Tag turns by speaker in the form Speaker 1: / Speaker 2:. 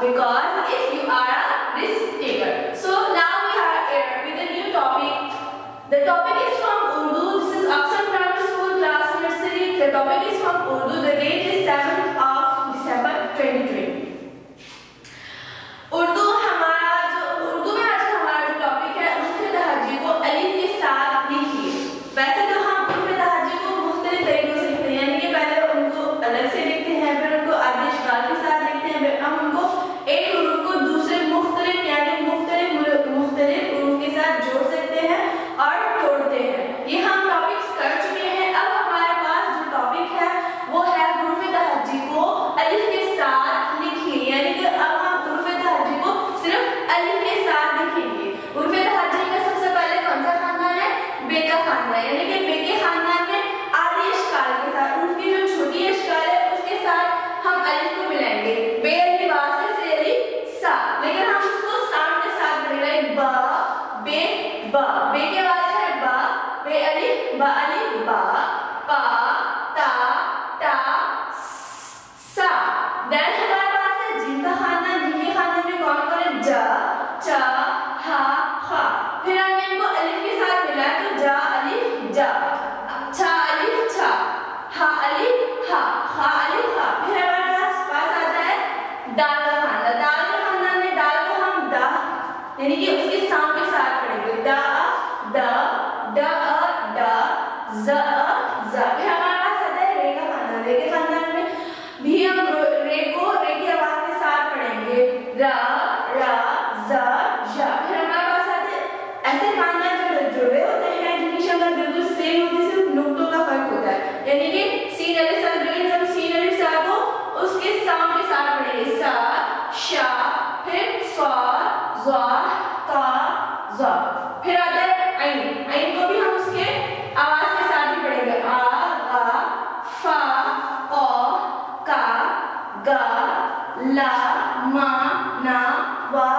Speaker 1: because if you are a risk taker. So now we are here with a new topic. The topic is from Urdu. This is Aksar Primary School class nursery. The topic is from Urdu. The date is 7th of December 2020. Urdu में आज हमारा जो topic है उर्फ़ तहज्जी को अलिफ के साथ लिखिए। वैसे तो हम उर्फ़ तहज्जी को मुख्तलिफ तरीकों से लिखते हैं, यानी कि पहले उनको अलग से लिखते हैं, फिर उनको आदेश काल के साथ लिखते हैं, फिर हम उनको एक हुरूफ को दूसरे मुख्तलिफ यानी मुख्तलिफ हुरूफ के साथ जोड़ सकते हैं और तोड़ते हैं। ये हम टॉपिक्स कर चुके हैं। अब हमारे पास जो टॉपिक है वो है उर्फ़ तहज्जी को अलिफ के साथ लिखिए, यानी कि अब हम सिर्फ अलिफ के साथ लिखेंगे। उर्फ़ तहज्जी का सबसे पहले कौन सा खानदान है? बे का खानदान, यानी कि बे के खानदान में आदि अशकाल के साथ उर्फ़ की जो छोटी अशकाल है उसके साथ हम अलिफ को मिलाएंगे। बे अलिफ बा से अलिफ सा, लेकिन हम उसको साम के साथ मिलाएंगे। बा बे बा, बे के बाद है बा, बे अलिफ बा अलिफ बा, पा ता ता सा। देन हमारे पास है जिन का खानदान, जिनके खानदान में कौन कौन है? जा चा हा खा। फिर हमने इनको अलिफ के साथ मिलाया तो जा अलिफ जा, छा अलिफ छा, हा अलिफ हा, खा अलिफ खा। फिर हमारे पास आता है दाल का खानदान। दाल के खानदान में दाल को हम दा यानी कि उसके साम के साथ पढ़ेंगे। दा दा दा दा ज ज। फिर हमारे पास आता है रे का खानदान। रे के खानदान में भी हम रे को रे की आवाज के साथ पढ़ेंगे। रा रा जा जा। फिर हमारे पास आते ऐसे खानदान जो जुड़े होते हैं जिनकी शक्ल बिल्कुल सेम होती है, सिर्फ नुक्तों का फर्क होता है, यानी कि सीन अलिफ सा, लेकिन जब सीन अलिफ सा को उसके साम के साथ पढ़ेंगे। सा शा, फिर स्वा ज़ा ता ज़ा। फिर आता है आइन। आइन को भी हम उसके आवाज के साथ ही पढ़ेंगे। आ गा फा ओ का गा ला मा ना वा